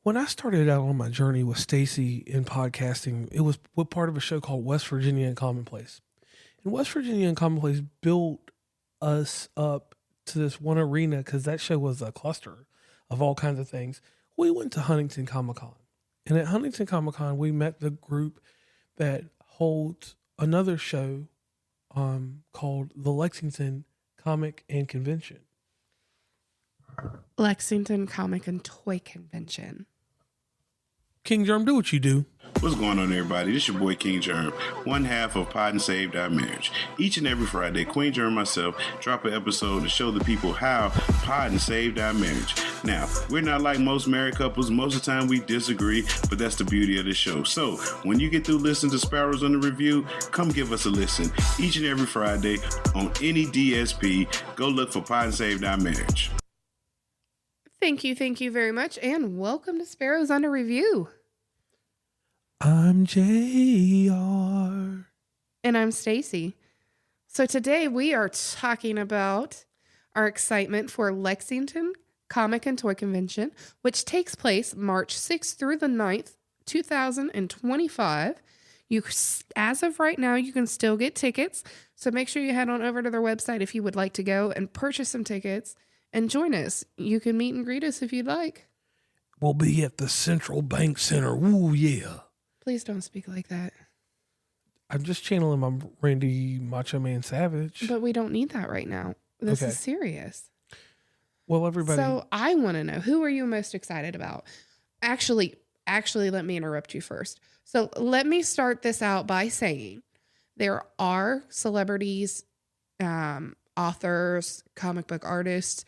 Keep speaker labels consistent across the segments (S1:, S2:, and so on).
S1: When I started out on my journey with Stacey in podcasting, it was part of a show called West Virginia and Commonplace. And West Virginia and Commonplace built us up to this one arena because that show was a cluster of all kinds of things. We went to Huntington Comic Con. And at Huntington Comic Con, we met the group that holds another show called the Lexington Comic and Convention.
S2: Lexington Comic and Toy Convention.
S1: King Germ, do what you do.
S3: What's going on, everybody? This is your boy King Germ, one half of Pod and Saved Our Marriage. Each and every Friday, Queen Germ and myself drop an episode to show the people how Pod and Saved Our Marriage. Now, we're not like most married couples. Most of the time we disagree, but that's the beauty of the show. So, when you get through listening to Sparrows Under review, come give us a listen. Each and every Friday on any DSP, go look for Pod and Saved Our Marriage.
S2: Thank you very much, and welcome to Sparrows Under Review.
S1: I'm JR.
S2: And I'm Stacey. So today we are talking about our excitement for Lexington Comic and Toy Convention, which takes place March 6th through the 9th, 2025. As of right now, you can still get tickets. So make sure you head on over to their website if you would like to go and purchase some tickets and join us. You can meet and greet us if you'd like.
S1: We'll be at the Central Bank Center. Ooh, yeah.
S2: Please don't speak like that.
S1: I'm just channeling my Randy Macho Man Savage.
S2: But we don't need that right now. This is serious.
S1: Well, everybody.
S2: So I want to know, who are you most excited about? Actually, let me interrupt you first. So let me start this out by saying there are celebrities, authors, comic book artists,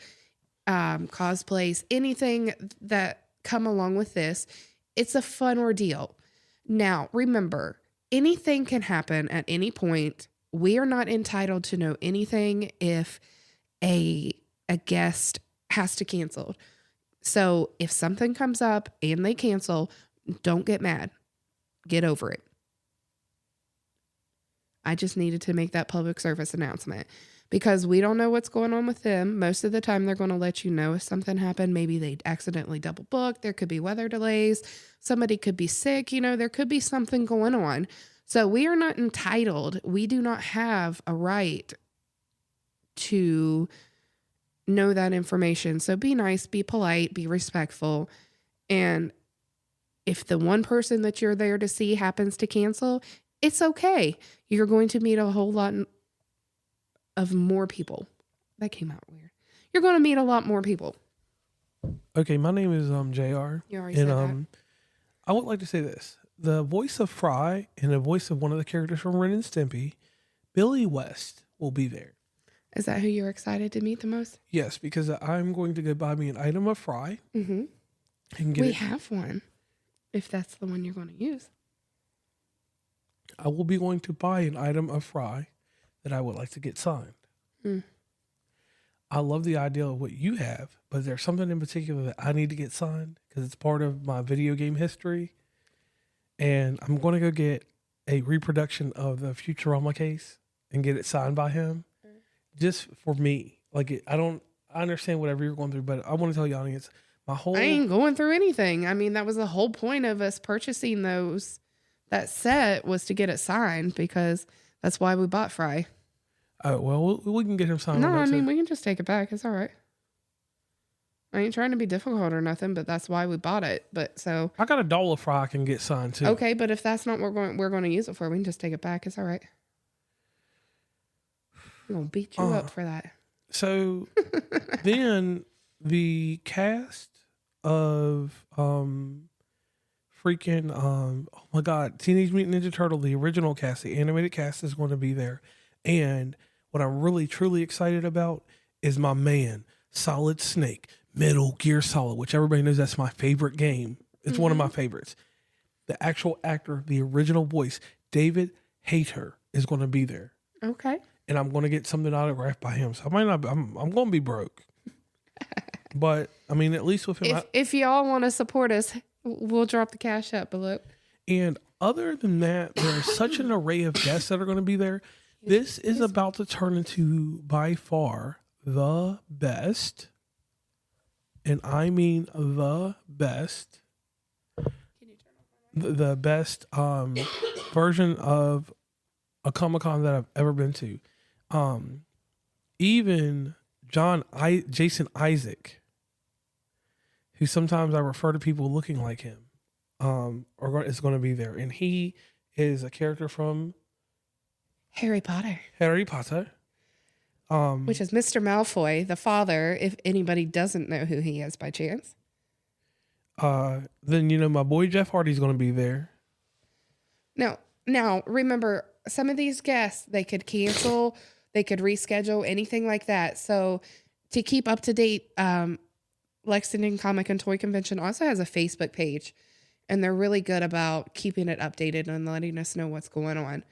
S2: cosplays, anything that come along with this. It's a fun ordeal. Now, remember, anything can happen at any point. We are not entitled to know anything if a guest has to cancel. So if something comes up and they cancel, don't get mad. Get over it. I just needed to make that public service announcement because we don't know what's going on with them. Most of the time, they're going to let you know if something happened. Maybe they accidentally double booked. There could be weather delays. Somebody could be sick. There could be something going on. So we are not entitled. We do not have a right to know that information. So be nice, be polite, be respectful. And if the one person that you're there to see happens to cancel, it's okay. You're going to meet a whole lot of more people. That came out weird. You're going to meet a lot more people.
S1: Okay, my name is JR.
S2: You already said that.
S1: I would like to say this. The voice of Fry and the voice of one of the characters from Ren and Stimpy, Billy West, will be there.
S2: Is that who you're excited to meet the most?
S1: Yes, because I'm going to go buy me an item of Fry.
S2: Mm-hmm.
S1: And
S2: we have one, if that's the one you're going to use.
S1: I will be going to buy an item of Fry that I would like to get signed.
S2: Mm.
S1: I love the idea of what you have, but there's something in particular that I need to get signed because it's part of my video game history. And I'm going to go get a reproduction of the Futurama case and get it signed by him just for me. I understand whatever you're going through, but I want to tell you, audience, I
S2: ain't going through anything. I mean, that was the whole point of us purchasing that set was to get it signed because that's why we bought Fry.
S1: Oh, well, we can get him signed.
S2: No, I mean, we can just take it back. It's all right. I ain't trying to be difficult or nothing, but that's why we bought it. But so
S1: I got a doll of Fry I can get signed too.
S2: Okay, but if that's not what we're going to use it for, we can just take it back. It's all right. I'm going to beat you up for that.
S1: So then the cast of oh my God, Teenage Mutant Ninja Turtle, the original cast, the animated cast is going to be there. And what I'm really, truly excited about is my man, Solid Snake, Metal Gear Solid, which everybody knows that's my favorite game. It's one of my favorites. The actual actor, the original voice, David Hayter, is going to be there.
S2: Okay.
S1: And I'm going to get something autographed by him. So I might not, I'm going to be broke. But, I mean, at least with him.
S2: If y'all want to support us, we'll drop the cash up below.
S1: And other than that, there's such an array of guests that are going to be there. This is about to turn into, by far, the best, and I mean the best, the best version of a Comic-Con that I've ever been to. Even Jason Isaac, who sometimes I refer to people looking like him, is going to be there. And he is a character from
S2: Harry Potter. Which is Mr. Malfoy, the father, if anybody doesn't know who he is by chance.
S1: Then, my boy Jeff Hardy's going to be there.
S2: Now, remember, some of these guests, they could cancel, they could reschedule, anything like that. So to keep up to date, Lexington Comic and Toy Convention also has a Facebook page, and they're really good about keeping it updated and letting us know what's going on.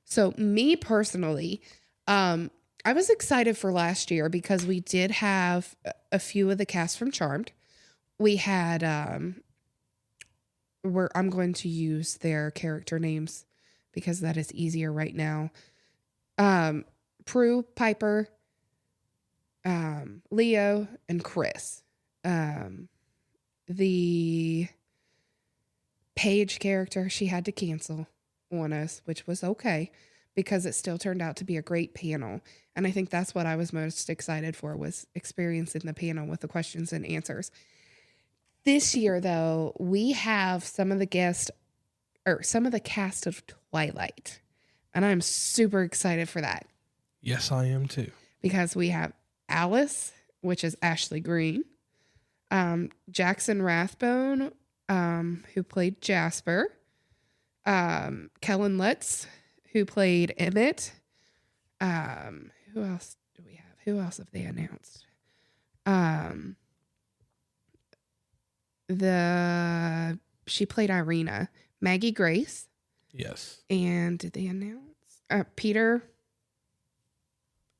S2: So me personally, I was excited for last year because we did have a few of the cast from Charmed. We had, I'm going to use their character names because that is easier right now. Prue, Piper, Leo, and Chris. The Paige character, she had to cancel on us, which was okay because it still turned out to be a great panel. And I think that's what I was most excited for, was experiencing the panel with the questions and answers. This year, though, we have some of the cast of Twilight. And I'm super excited for that.
S1: Yes, I am too.
S2: Because we have Alice, which is Ashley Greene, Jackson Rathbone, who played Jasper, Kellan Lutz, who played Emmett. Who else do we have? Who else have they announced? She played Irina, Maggie Grace.
S1: Yes.
S2: And did they announce Peter?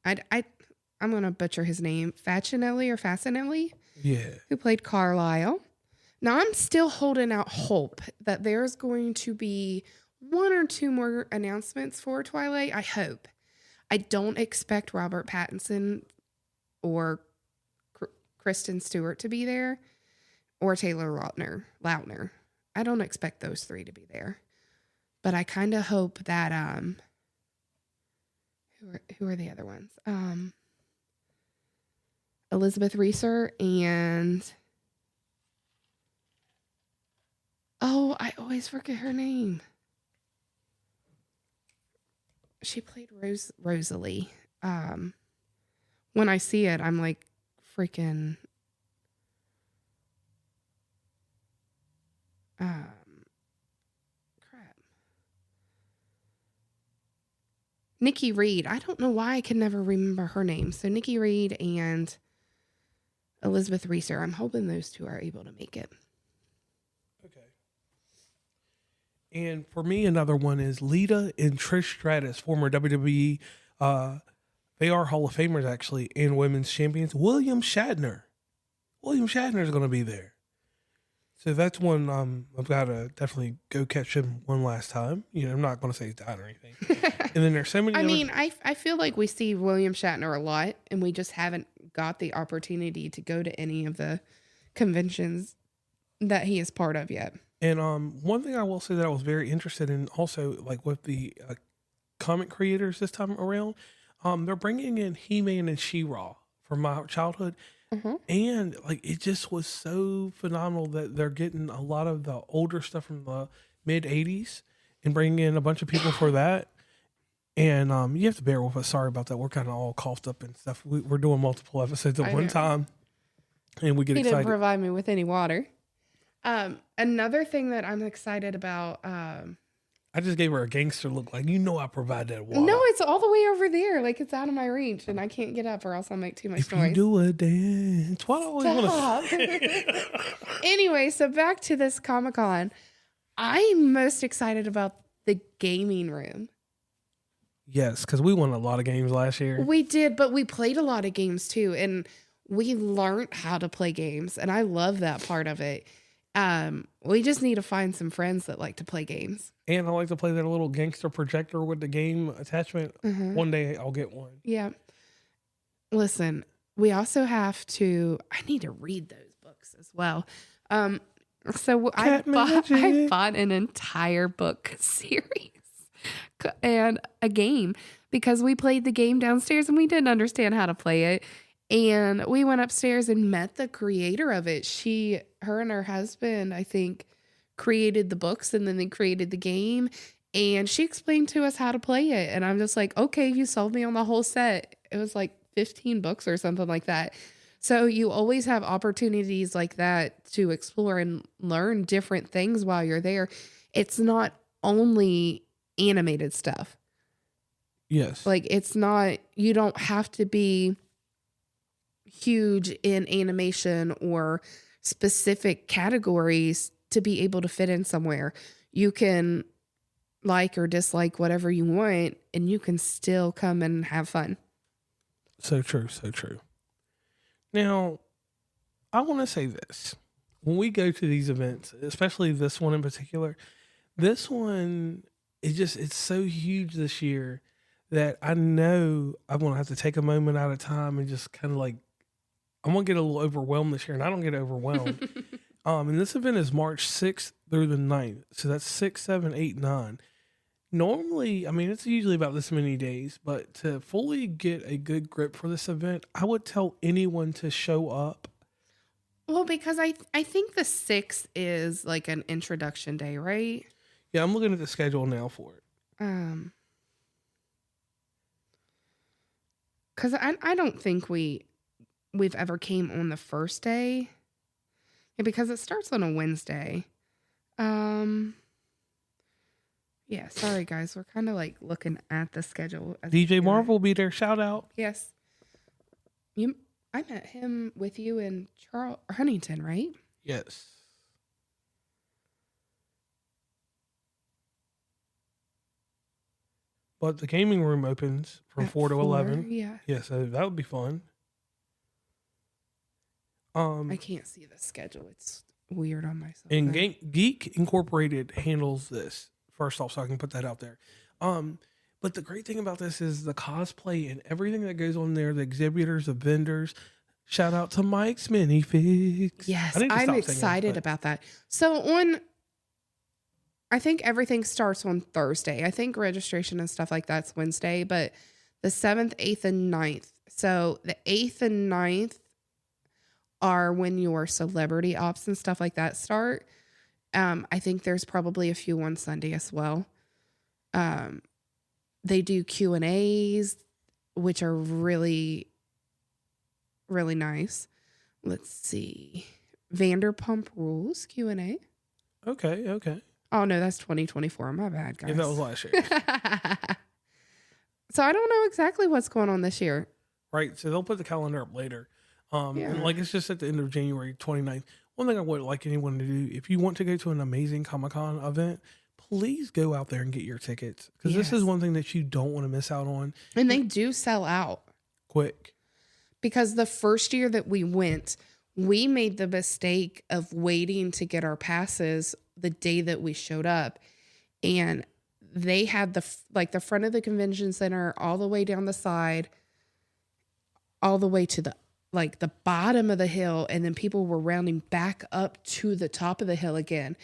S2: I'm gonna butcher his name. Facinelli.
S1: Yeah.
S2: Who played Carlisle. Now I'm still holding out hope that there's going to be one or two more announcements for Twilight. I hope. I don't expect Robert Pattinson or Kristen Stewart to be there, or Taylor Lautner. I don't expect those three to be there, but I kind of hope that who are the other ones? Elizabeth Reeser and I always forget her name. She played Rosalie. When I see it, I'm like freaking crap. Nikki Reed. I don't know why I can never remember her name. So Nikki Reed and Elizabeth Reeser. I'm hoping those two are able to make it.
S1: Okay. And for me, another one is Lita and Trish Stratus, former WWE. They are Hall of Famers, actually, and women's champions. William Shatner. William Shatner is going to be there. So that's one I've got to definitely go catch him one last time. I'm not going to say he's died or anything. And then there's so many
S2: I feel like we see William Shatner a lot, and we just haven't got the opportunity to go to any of the conventions that he is part of yet.
S1: And one thing I will say that I was very interested in also, like with the comic creators this time around, they're bringing in He-Man and She-Ra from my childhood. Mm-hmm. And like it just was so phenomenal that they're getting a lot of the older stuff from the mid 80s and bringing in a bunch of people for that. And you have to bear with us. Sorry about that. We're kind of all coughed up and stuff. We're doing multiple episodes at one time, and we get excited.
S2: He didn't provide me with any water. Another thing that I'm excited about.
S1: I just gave her a gangster look, like I provide that water.
S2: No, it's all the way over there, like it's out of my reach, and I can't get up, or else I'll make too much noise.
S1: If you do a dance, why do I always want to?
S2: Anyway, so back to this Comic-Con. I'm most excited about the gaming room.
S1: Yes, because we won a lot of games last year.
S2: We did, but we played a lot of games too, and we learned how to play games, and I love that part of it. We just need to find some friends that like to play games.
S1: And I like to play that little gangster projector with the game attachment. Mm-hmm. One day I'll get one.
S2: Yeah. Listen, we also have to, I need to read those books as well. So I bought an entire book series and a game because we played the game downstairs and we didn't understand how to play it. And we went upstairs and met the creator of it. Her and her husband, I think, created the books and then they created the game. And she explained to us how to play it. And I'm just like, okay, you sold me on the whole set. It was like 15 books or something like that. So you always have opportunities like that to explore and learn different things while you're there. It's not only animated stuff.
S1: Yes.
S2: Like you don't have to be huge in animation or specific categories to be able to fit in somewhere. You can like or dislike whatever you want and you can still come and have fun.
S1: So true. So true. Now, I want to say this. When we go to these events, especially this one in particular, this one, it's so huge this year that I know I'm going to have to take a moment out of time and just kind of like, I'm going to get a little overwhelmed this year, and I don't get overwhelmed. And this event is March 6th through the 9th. So that's 6, 7, 8, 9. Normally, I mean, it's usually about this many days, but to fully get a good grip for this event, I would tell anyone to show up.
S2: Well, because I think the 6th is like an introduction day, right?
S1: Yeah, I'm looking at the schedule now for it.
S2: Because I don't think we've ever came on the first day. Yeah, because it starts on a Wednesday. Yeah, sorry guys, we're kind of like looking at the schedule.
S1: DJ Marvel will be there. Shout out.
S2: Yes. I met him with you in Huntington, right?
S1: Yes. But the gaming room opens from 4 to 11.
S2: Yeah.
S1: Yeah, so that would be fun.
S2: I can't see the schedule. It's weird on myself.
S1: And Geek Incorporated handles this. First off, so I can put that out there. But the great thing about this is the cosplay and everything that goes on there, the exhibitors, the vendors. Shout out to Mike's Minifix.
S2: Yes, I'm excited about that. So I think everything starts on Thursday. I think registration and stuff like that's Wednesday, but the 7th, 8th, and 9th. So the 8th and 9th are when your celebrity ops and stuff like that start. I think there's probably a few on Sunday as well. They do Q&As, which are really, really nice. Let's see. Vanderpump Rules Q&A.
S1: Okay.
S2: Oh, no, that's 2024. My bad, guys.
S1: Yeah, that was last year.
S2: So I don't know exactly what's going on this year.
S1: Right. So they'll put the calendar up later. And like it's just at the end of January 29th. One thing I would like anyone to do, if you want to go to an amazing Comic-Con event, please go out there and get your tickets. Because this is one thing that you don't want to miss out on.
S2: And they do sell out.
S1: Quick.
S2: Because the first year that we went, we made the mistake of waiting to get our passes the day that we showed up. And they had the front of the convention center all the way down the side, all the way to the bottom of the hill, and then people were rounding back up to the top of the hill again.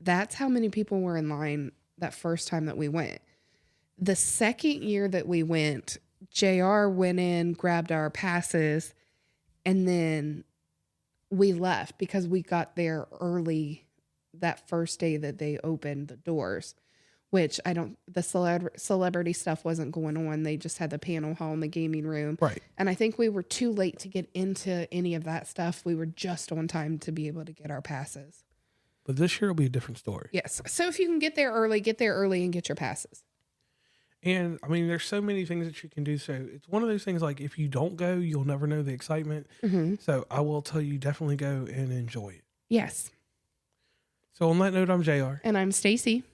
S2: That's how many people were in line that first time that we went. The second year that we went, JR went in, grabbed our passes, and then we left because we got there early that first day that they opened the doors, which the celebrity stuff wasn't going on. They just had the panel hall in the gaming room.
S1: Right.
S2: And I think we were too late to get into any of that stuff. We were just on time to be able to get our passes.
S1: But this year will be a different story.
S2: Yes. So if you can get there early and get your passes.
S1: And I mean, there's so many things that you can do. So it's one of those things like if you don't go, you'll never know the excitement.
S2: Mm-hmm.
S1: So I will tell you, definitely go and enjoy it.
S2: Yes.
S1: So on that note, I'm JR.
S2: And I'm Stacey.